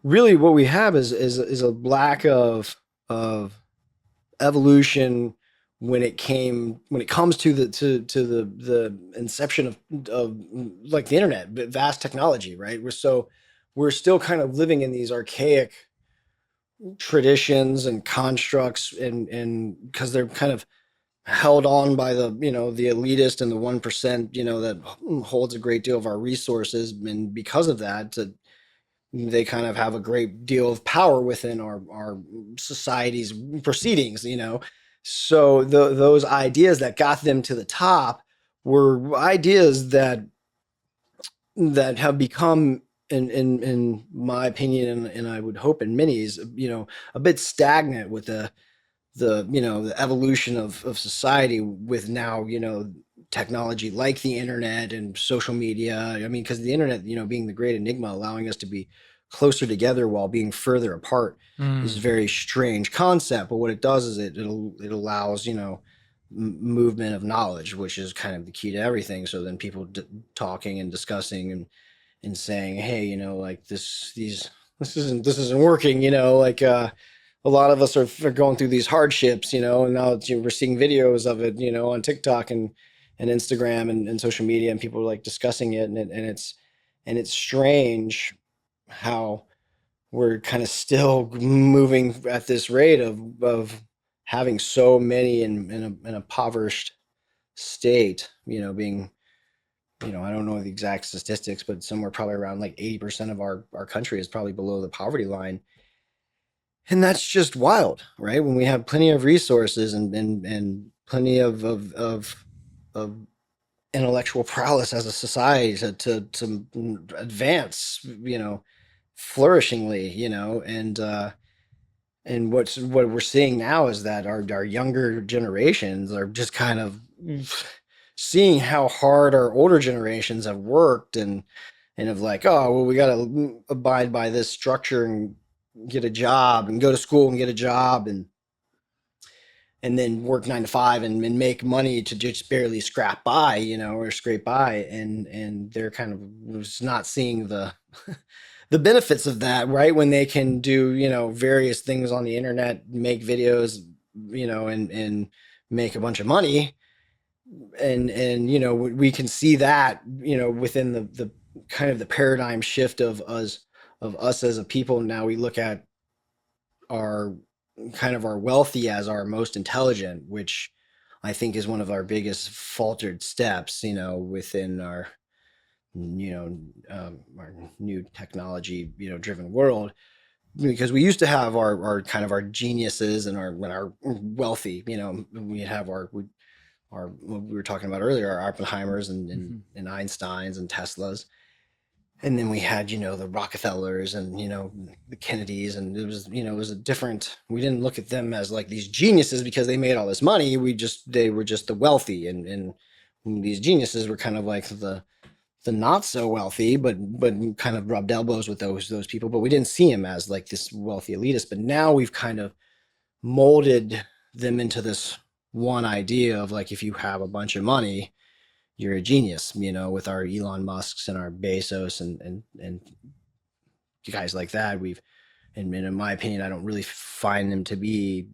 really what we have is a lack of evolution when it comes to the inception of like the internet, but vast technology, right? We're still kind of living in these archaic traditions and constructs, and because they're kind of held on by the elitist and the 1%, that holds a great deal of our resources, and because of that, they kind of have a great deal of power within our society's proceedings. So those ideas that got them to the top were ideas that have become, in my opinion, and I would hope in many's, a bit stagnant with the evolution of society, with now, technology like the internet and social media. I mean, because the internet, being the great enigma, allowing us to be closer together while being further apart, is a Mm. very strange concept. But what it does is it allows, movement of knowledge, which is kind of the key to everything. So then people talking and discussing and saying, hey, like this isn't working, like a lot of us are going through these hardships, and now we're seeing videos of it, on TikTok and Instagram and social media, and people are like discussing it, and it's strange how we're kind of still moving at this rate of having so many in a impoverished state, being, I don't know the exact statistics, but somewhere probably around like 80% of our country is probably below the poverty line. And that's just wild, right? When we have plenty of resources and plenty of intellectual prowess as a society to advance, flourishingly, and what we're seeing now is that our younger generations are just kind of seeing how hard our older generations have worked, and of like, oh well, we got to abide by this structure and get a job and go to school and get a job, and then work 9 to 5 and make money to just barely scrap by, or scrape by, and they're kind of just not seeing the benefits of that, right? When they can do, various things on the internet, make videos, and make a bunch of money, and we can see that, within the kind of the paradigm shift of us as a people. Now we look at our kind of our wealthy as our most intelligent, which I think is one of our biggest faltered steps, within our new technology, driven world, because we used to have our kind of our geniuses and our wealthy, we have our what we were talking about earlier, our Oppenheimers and, and, Mhm. and Einsteins and Teslas. And then we had, the Rockefellers and, the Kennedys. And it was a different, we didn't look at them as like these geniuses because they made all this money. They were just the wealthy. And these geniuses were kind of like the not so wealthy, but kind of rubbed elbows with those people. But we didn't see them as like this wealthy elitist. But now we've kind of molded them into this one idea of like, if you have a bunch of money, you're a genius, with our Elon Musks and our Bezos and guys like that. And in my opinion, I don't really find them to be,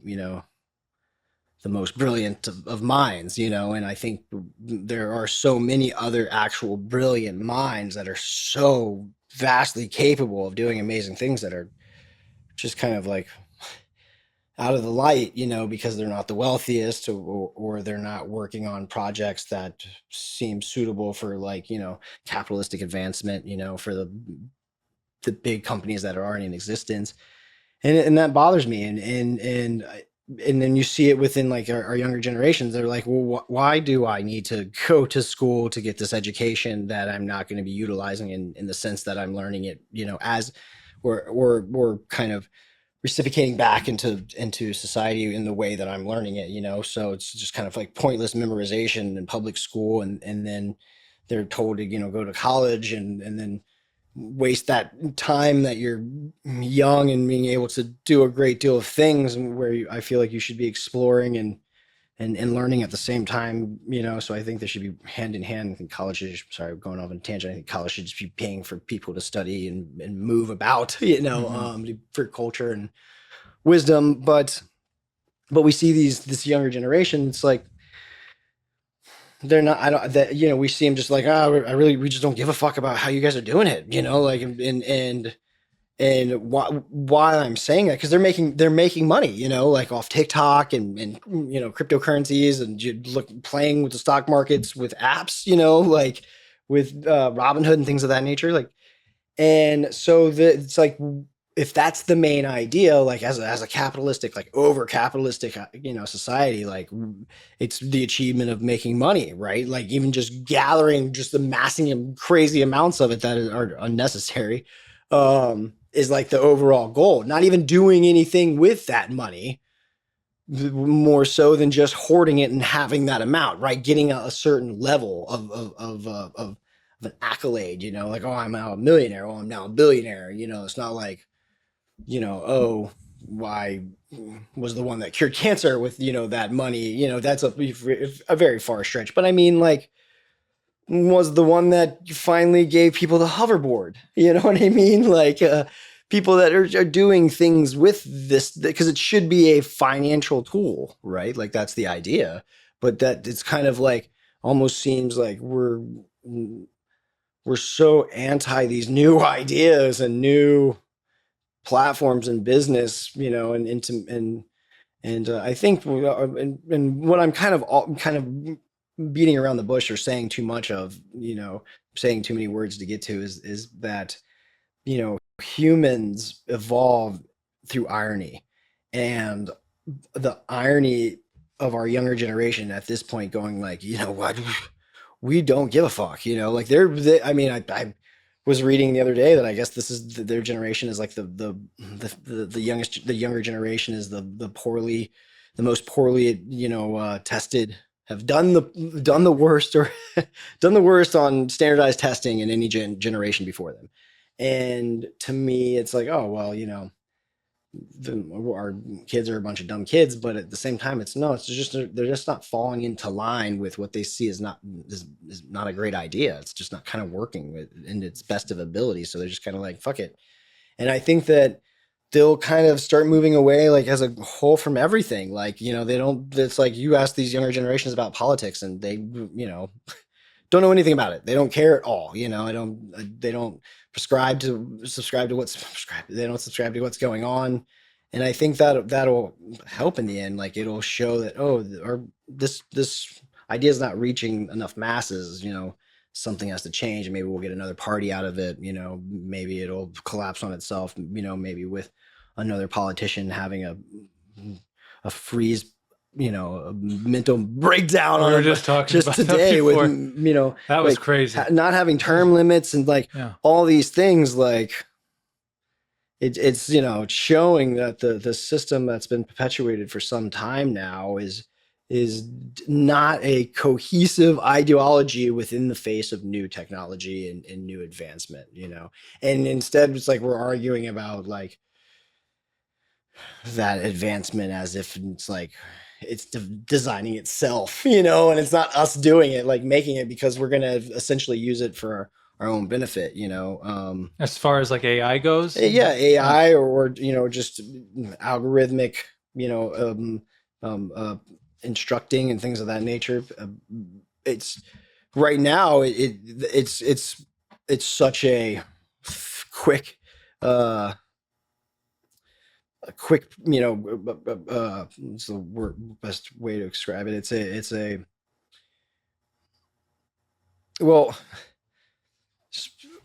the most brilliant of minds, and I think there are so many other actual brilliant minds that are so vastly capable of doing amazing things that are just kind of like out of the light, because they're not the wealthiest, or they're not working on projects that seem suitable for, like, capitalistic advancement, for the big companies that are already in existence. And that bothers me. And then you see it within like our younger generations. They're like, well, why do I need to go to school to get this education that I'm not going to be utilizing in the sense that I'm learning it, as or kind of reciprocating back into society in the way that I'm learning it, so it's just kind of like pointless memorization in public school, and then they're told to, go to college, and then waste that time that you're young and being able to do a great deal of things, where I feel like you should be exploring and learning at the same time, you know. So I think they should be hand in hand. I think colleges, sorry, going off on a tangent. I think college should just be paying for people to study and move about, you know, Hmm. for culture and wisdom. But we see this younger generation. It's like they're not. I don't. That, you know, we see them just like, we just don't give a fuck about how you guys are doing it. You know, like and why I'm saying that, because they're making money, you know, like off TikTok and you know, cryptocurrencies, and you look playing with the stock markets with apps, you know, like with Robinhood and things of that nature, like. And so it's like, if that's the main idea, like as a capitalistic, like over capitalistic, you know, society, like it's the achievement of making money, right? Like even just gathering, just amassing crazy amounts of it that are unnecessary, is like the overall goal. Not even doing anything with that money, more so than just hoarding it and having that amount, right? Getting a certain level of an accolade, you know, like, oh, I'm now a millionaire, oh, I'm now a billionaire, you know. It's not like, you know, oh, why was the one that cured cancer with, you know, that money, you know, that's a very far stretch. But I mean, like, was the one that finally gave people the hoverboard. You know what I mean? Like people that are doing things with this, because it should be a financial tool, right? Like that's the idea. But that it's kind of like almost seems like we're so anti these new ideas and new platforms and business, you know, and into and I think and what I'm kind of beating around the bush or saying too much of, you know, saying too many words to get to is that, you know, humans evolve through irony, and the irony of our younger generation at this point going like, you know what, we don't give a fuck, you know, like I mean, I was reading the other day that I guess this is their generation is like the younger generation is the most poorly, you know, tested, have done the worst, or done the worst on standardized testing in any generation before them. And to me, it's like, oh well, you know, our kids are a bunch of dumb kids, but at the same time, it's no, it's just they're just not falling into line with what they see as is not a great idea. It's just not kind of working in its best of ability. So they're just kind of like, fuck it. And I think that they'll kind of start moving away, like as a whole, from everything. Like, you know, they don't. It's like you ask these younger generations about politics, and they, you know, don't know anything about it. They don't care at all. You know, I don't. They don't subscribe to what's subscribe. They don't subscribe to what's going on, and I think that that'll help in the end. Like it'll show that, oh, or this idea is not reaching enough masses. You know, something has to change, and maybe we'll get another party out of it. You know, maybe it'll collapse on itself. You know, maybe with another politician having a freeze, you know, a mental breakdown We on were him just talking just about that today with, before. you know, That was like crazy. not having term limits and like Yeah. all these things. Like it's, you know, it's showing that the system that's been perpetuated for some time now is not a cohesive ideology within the face of new technology and new advancement, you know. And instead it's like we're arguing about like that advancement as if it's like it's designing itself, you know, and it's not us doing it, like making it because we're going to essentially use it for our own benefit, you know. As far as like AI goes. Yeah, Yeah. AI, or you know, just algorithmic, you know, instructing and things of that nature. It's right now it's such quick uh a quick, you know, what's the word, best way to describe it? It's a well,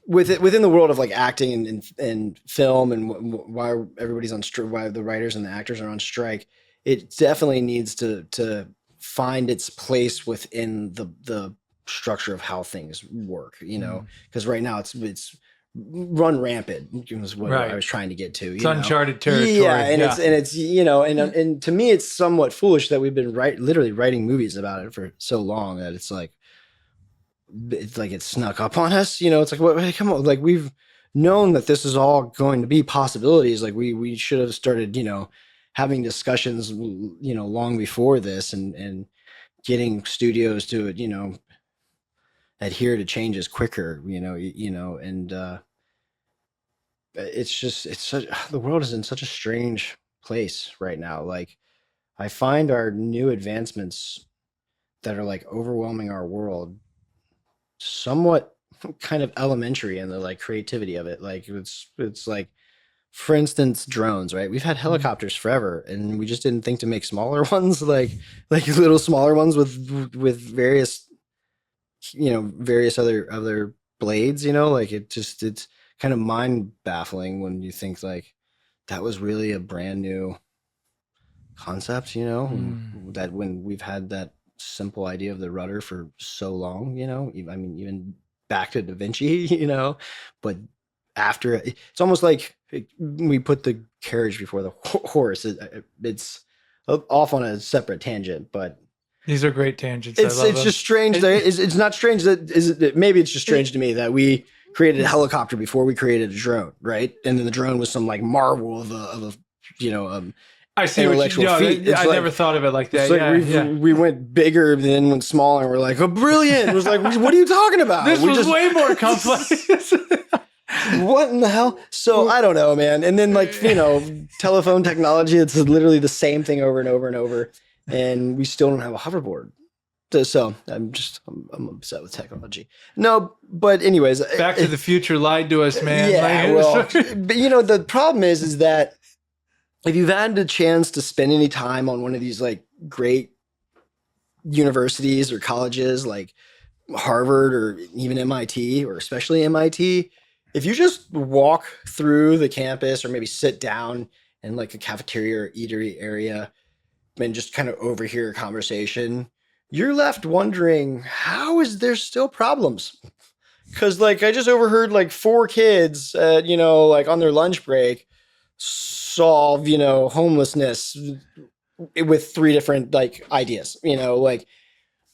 within the world of like acting and film, and why everybody's on strike, why the writers and the actors are on strike, it definitely needs to find its place within the structure of how things work, you know, Mm. because right now it's run rampant is what I Right. was trying to get to, It's you know. uncharted Yeah, territory. and Yeah. it's you know, and to me it's somewhat foolish that we've been literally writing movies about it for so long that it's like it snuck up on us, you know. It's like, what, hey, come on, like we've known that this is all going to be possibilities. Like we should have started, you know, having discussions, long before this, and getting studios to, adhere to changes quicker, and it's just it's such the world is in such a strange place right now. Like, I find our new advancements that are like overwhelming our world somewhat kind of elementary in the like creativity of it. Like, it's like, for instance, drones, right? We've had Mhm. helicopters forever, and we just didn't think to make smaller ones, like little smaller ones with various, various other blades. Like, it's kind of mind baffling when you think like that was really a brand new concept, and Mm. that when we've had that simple idea of the rudder for so long, I mean, even back to Da Vinci, but after it's almost like we put the carriage before the horse. It's off on a separate tangent, but These are great tangents. I it's love it's them. just strange It, that it's not strange that is it, maybe it's just strange it, to me that we created a helicopter before we created a drone, right? And then the drone was some like marvel of a I see what you intellectual know. feat. I never thought of it like It's that. like Yeah, yeah. we went bigger, then went smaller, and we're like, oh, brilliant. It was like, what are you talking about? This We was just way more complex. what in the hell? So I don't know, man. And then, like, telephone technology, it's literally the same thing over and over and over, and we still don't have a hoverboard. So I'm upset with technology. No, but anyways, Back to the Future lied to us, man. yeah. Well, but the problem is that if you've had the chance to spend any time on one of these like great universities or colleges like Harvard or even MIT, or especially MIT, if you just walk through the campus or maybe sit down in like a cafeteria or eatery area and just kind of overhear a conversation, you're left wondering, how is there still problems? Because like I just overheard like four kids, like on their lunch break, solve homelessness with three different like ideas. Like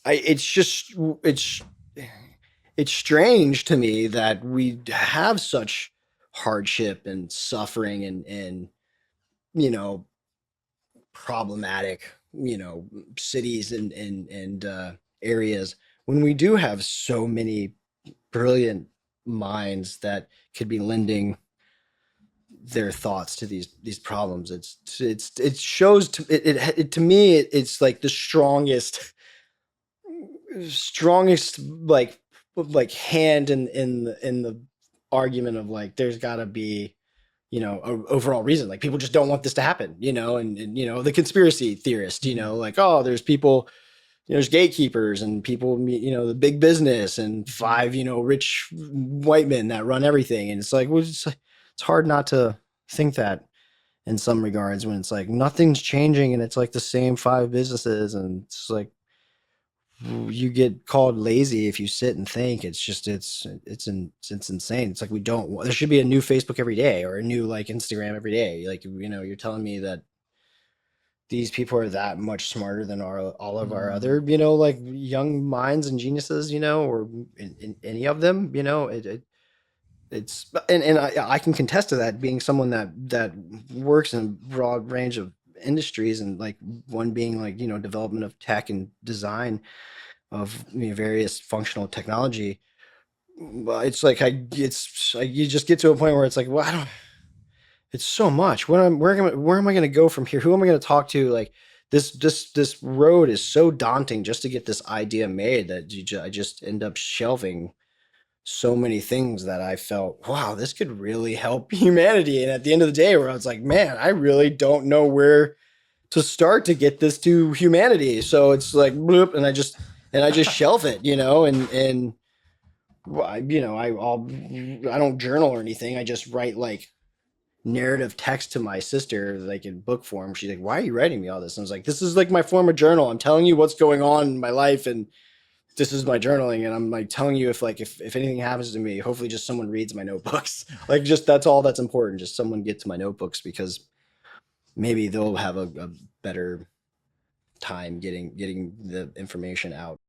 it's just it's strange to me that we have such hardship and suffering and you know problematic cities and areas when we do have so many brilliant minds that could be lending their thoughts to these problems. It shows it to me. It's like the strongest like hand in the argument of like there's got to be a overall reason. Like, people just don't want this to happen, and the conspiracy theorist, like, oh, there's people, there's gatekeepers and people, the big business and five, rich white men that run everything. And it's like, well, it's hard not to think that in some regards when it's like nothing's changing and it's like the same five businesses. And it's like, you get called lazy if you sit and think. It's just it's insane. It's like we don't there should be a new Facebook every day or a new like Instagram every day. Like, you're telling me that these people are that much smarter than all of our Mm. other, like young minds and geniuses, or in any of them. It's and I can contest to that, being someone that works in a broad range of industries, and like one being like development of tech and design of various functional technology. Well, it's like it's like you just get to a point where it's like, well, I don't. It's so much. Where am I going to go from here? Who am I going to talk to? Like, this road is so daunting just to get this idea made that I just end up shelving so many things that I felt, wow, this could really help humanity. And at the end of the day, where I was like, man, I really don't know where to start to get this to humanity. So it's like bloop, and I just shelve it, and well, I don't journal or anything. I just write like narrative text to my sister, like in book form. She's like, why are you writing me all this? And I was like, this is like my form of journal. I'm telling you what's going on in my life, and this is my journaling. And I'm like telling you, if anything happens to me, hopefully just someone reads my notebooks. Like, just that's all that's important. Just someone get to my notebooks, because maybe they'll have a better time getting the information out.